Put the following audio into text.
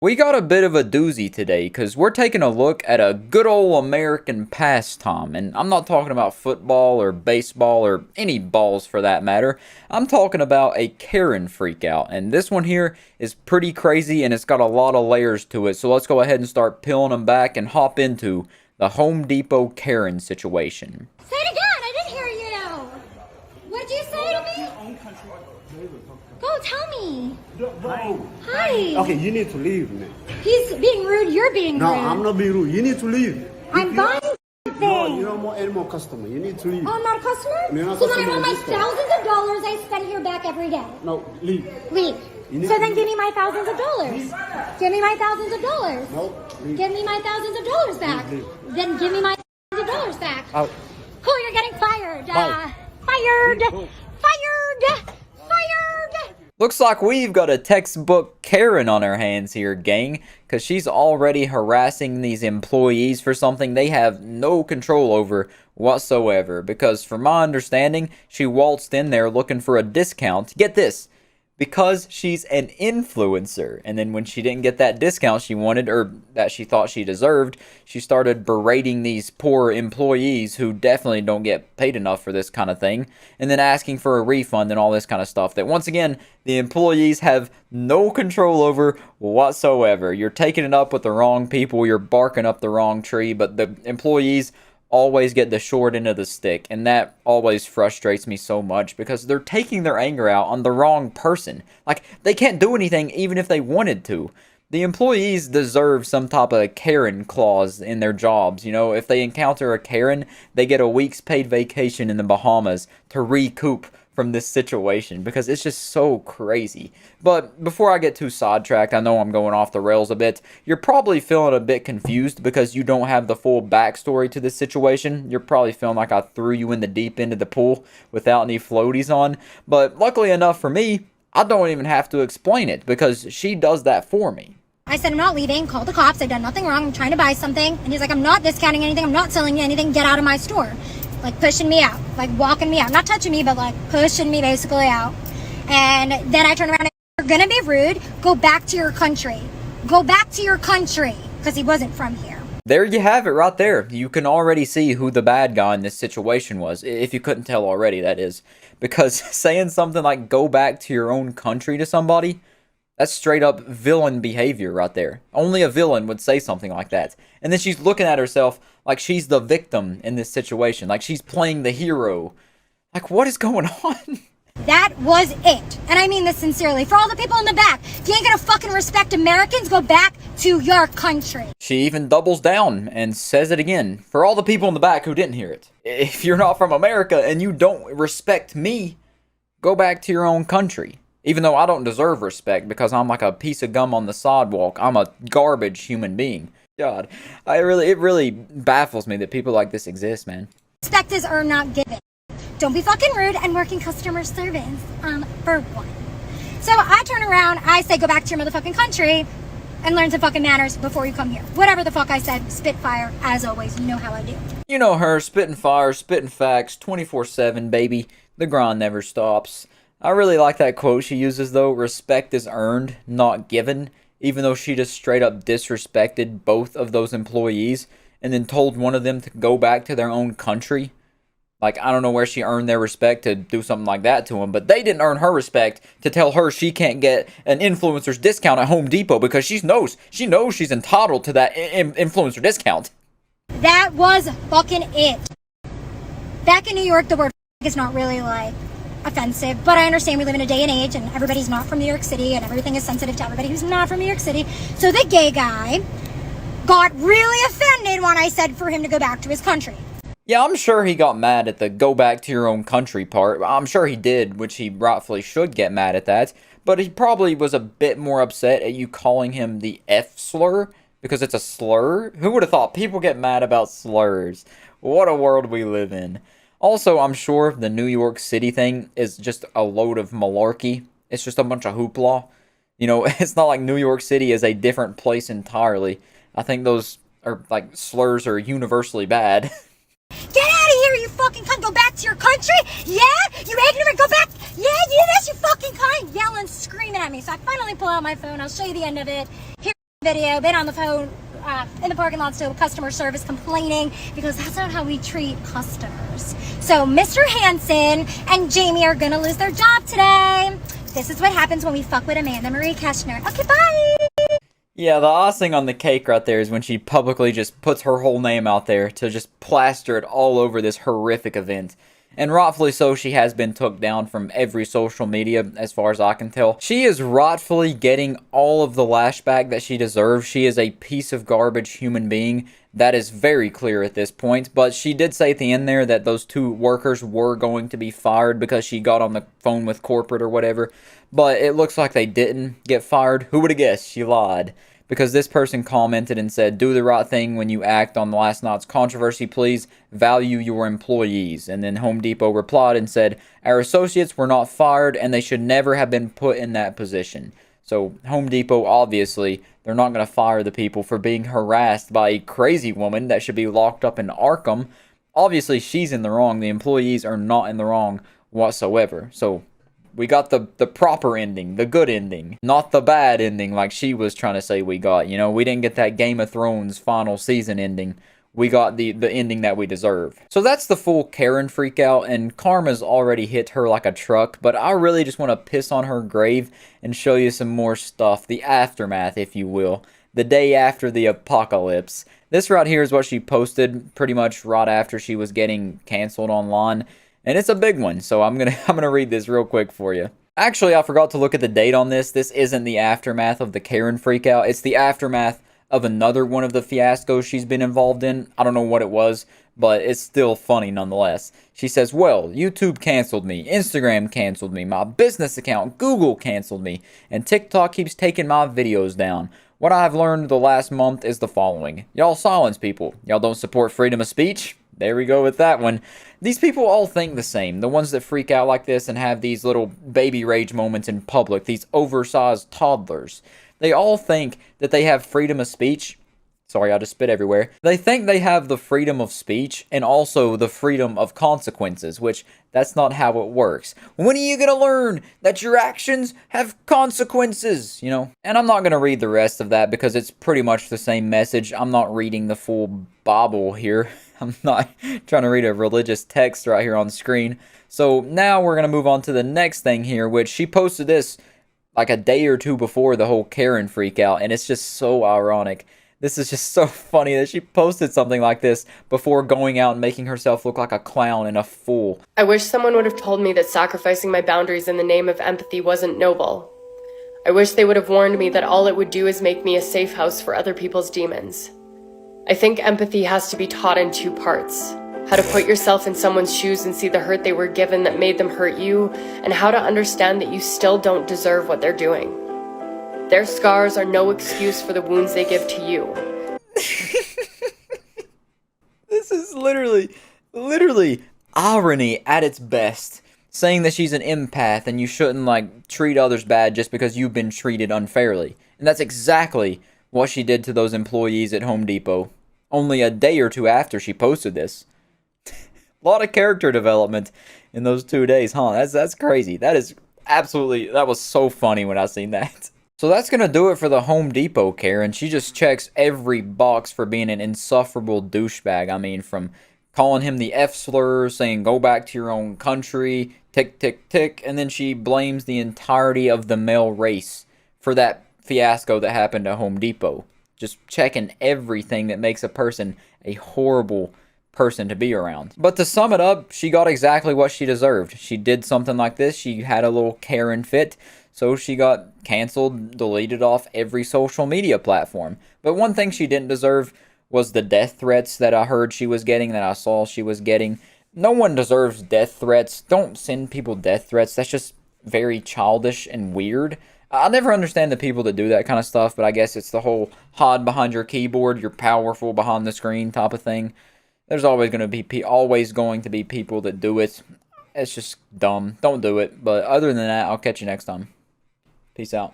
We got a bit of a doozy today because we're taking a look at a good old American pastime. And I'm not talking about football or baseball or any balls for that matter. I'm talking about a Karen freakout. And this one here is pretty crazy and it's got a lot of layers to it. So let's go ahead and start peeling them back and hop into the Home Depot Karen situation. Say it again, I didn't hear you. What'd you say to me? Go tell me. Hi. Okay, you need to leave, man. He's being rude, you're being No, rude. I'm not being rude. You need to leave. I'm buying something. No, you're not any more customer. You need to leave. Oh, I'm not a customer? You're not So then I customer want my in this store. thousands of dollars I spend here back every day. No, leave. Leave. need So to then leave. give me my thousands of dollars. Give me my thousands of dollars. No, leave. Give me my thousands of dollars back. Leave. Then give me my thousands of dollars back. Out. Cool, you're getting fired. Bye. Fired. Go. Fired. Fired. Looks like we've got a textbook Karen on our hands here, gang, because she's already harassing these employees for something they have no control over whatsoever. Because from my understanding, she waltzed in there looking for a discount. Get this, because she's an influencer. And then when she didn't get that discount she wanted, or that she thought she deserved, she started berating these poor employees who definitely don't get paid enough for this kind of thing, and then asking for a refund and all this kind of stuff that, once again, the employees have no control over whatsoever. You're taking it up with the wrong people, you're barking up the wrong tree, but the employees always get the short end of the stick, and that always frustrates me so much because they're taking their anger out on the wrong person. Like, they can't do anything even if they wanted to. The employees deserve some type of Karen clause in their jobs. You know, if they encounter a Karen, they get a week's paid vacation in the Bahamas to recoup from this situation because it's just so crazy. But before I get too sidetracked, I know I'm going off the rails a bit. You're probably feeling a bit confused because you don't have the full backstory to this situation. You're probably feeling like I threw you in the deep end of the pool without any floaties on. But luckily enough for me, I don't even have to explain it because she does that for me. I said, I'm not leaving. Call the cops. I've done nothing wrong. I'm trying to buy something. And he's like, I'm not discounting anything. I'm not selling you anything. Get out of my store. Like, pushing me out. Like, walking me out. Not touching me, but, like, pushing me basically out. And then I turn around and you're going to be rude. Go back to your country. Go back to your country. Because he wasn't from here. There you have it right there. You can already see who the bad guy in this situation was. If you couldn't tell already, that is. Because saying something like, go back to your own country to somebody, that's straight up villain behavior right there. Only a villain would say something like that. And then she's looking at herself like she's the victim in this situation. Like she's playing the hero. Like, what is going on? That was it. And I mean this sincerely. For all the people in the back, if you ain't gonna fucking respect Americans, go back to your country. She even doubles down and says it again. For all the people in the back who didn't hear it. If you're not from America and you don't respect me, go back to your own country. Even though I don't deserve respect because I'm like a piece of gum on the sidewalk. I'm a garbage human being. God, it really baffles me that people like this exist, man. Respect is earned, not given. Don't be fucking rude and work in customer service, for one. So I turn around, I say go back to your motherfucking country and learn some fucking manners before you come here. Whatever the fuck I said, spitfire, as always, you know how I do. You know her, spitting fire, spitting facts, 24/7, baby. The grind never stops. I really like that quote she uses though, respect is earned, not given, even though she just straight up disrespected both of those employees and then told one of them to go back to their own country. Like, I don't know where she earned their respect to do something like that to them, but they didn't earn her respect to tell her she can't get an influencer's discount at Home Depot because she knows she's entitled to that influencer discount. That was fucking it. Back in New York, the word is not really like offensive, but I understand we live in a day and age and everybody's not from New York City and everything is sensitive to everybody who's not from New York City. So the gay guy got really offended when I said for him to go back to his country. Yeah, I'm sure he got mad at the go back to your own country part. I'm sure he did, which he rightfully should get mad at that. But he probably was a bit more upset at you calling him the F slur because it's a slur. Who would have thought people get mad about slurs? What a world we live in. Also, I'm sure the New York City thing is just a load of malarkey. It's just a bunch of hoopla. You know, it's not like New York City is a different place entirely. I think those are, like, slurs are universally bad. Get out of here, you fucking cunt. Go back to your country. Yeah? You ignorant. Go back. Yeah, you this, you fucking cunt. Yelling, screaming at me. So I finally pull out my phone. I'll show you the end of it. Here, video, been on the phone in the parking lot still, customer service complaining because that's not how we treat customers. So Mr. Hansen and Jamie are gonna lose their job today. This is what happens when we fuck with Amanda Marie Keshner. Okay, bye! Yeah, the icing on the cake right there is when she publicly just puts her whole name out there to just plaster it all over this horrific event. And rightfully so, she has been took down from every social media, as far as I can tell. She is rightfully getting all of the lashback that she deserves. She is a piece of garbage human being. That is very clear at this point. But she did say at the end there that those 2 workers were going to be fired because she got on the phone with corporate or whatever. But it looks like they didn't get fired. Who would have guessed? She lied. Because this person commented and said, do the right thing when you act on last night's controversy, please value your employees. And then Home Depot replied and said, our associates were not fired and they should never have been put in that position. So Home Depot, obviously, they're not going to fire the people for being harassed by a crazy woman that should be locked up in Arkham. Obviously, she's in the wrong. The employees are not in the wrong whatsoever. So we got the proper ending, the good ending, not the bad ending like she was trying to say we got. You know, we didn't get that Game of Thrones final season ending. We got the ending that we deserve. So that's the full Karen freakout, and karma's already hit her like a truck, but I really just want to piss on her grave and show you some more stuff, the aftermath, if you will, the day after the apocalypse. This right here is what she posted pretty much right after she was getting canceled online. And it's a big one, so I'm gonna read this real quick for you. Actually, I forgot to look at the date on this. This isn't the aftermath of the Karen freakout. It's the aftermath of another one of the fiascos she's been involved in. I don't know what it was, but it's still funny nonetheless. She says, well, YouTube canceled me, Instagram canceled me, my business account, Google canceled me, and TikTok keeps taking my videos down. What I've learned the last month is the following. Y'all silence people. Y'all don't support freedom of speech. There we go with that one. These people all think the same. The ones that freak out like this and have these little baby rage moments in public, these oversized toddlers. They all think that they have freedom of speech. Sorry, I just spit everywhere. They think they have the freedom of speech and also the freedom of consequences, which that's not how it works. When are you gonna learn that your actions have consequences, you know? And I'm not gonna read the rest of that because it's pretty much the same message. I'm not reading the full Bible here. I'm not trying to read a religious text right here on screen. So now we're gonna move on to the next thing here, which she posted this like a day or two before the whole Karen freak out, and it's just so ironic. This is just so funny that she posted something like this before going out and making herself look like a clown and a fool. I wish someone would have told me that sacrificing my boundaries in the name of empathy wasn't noble. I wish they would have warned me that all it would do is make me a safe house for other people's demons. I think empathy has to be taught in 2 parts. How to put yourself in someone's shoes and see the hurt they were given that made them hurt you, and how to understand that you still don't deserve what they're doing. Their scars are no excuse for the wounds they give to you. This is literally irony at its best. Saying that she's an empath and you shouldn't, like, treat others bad just because you've been treated unfairly. And that's exactly what she did to those employees at Home Depot. Only a day or two after she posted this. A lot of character development in those 2 days, huh? That's crazy. That was so funny when I seen that. So that's going to do it for the Home Depot Karen. She just checks every box for being an insufferable douchebag. I mean, from calling him the F-slur, saying go back to your own country, tick, tick, tick, and then she blames the entirety of the male race for that fiasco that happened at Home Depot. Just checking everything that makes a person a horrible person to be around. But to sum it up, she got exactly what she deserved. She did something like this. She had a little Karen fit. So she got canceled, deleted off every social media platform. But one thing she didn't deserve was the death threats that I heard she was getting, that I saw she was getting. No one deserves death threats. Don't send people death threats. That's just very childish and weird. I never understand the people that do that kind of stuff, but I guess it's the whole hide behind your keyboard, you're powerful behind the screen type of thing. There's always going to be people that do it. It's just dumb. Don't do it. But other than that, I'll catch you next time. Peace out.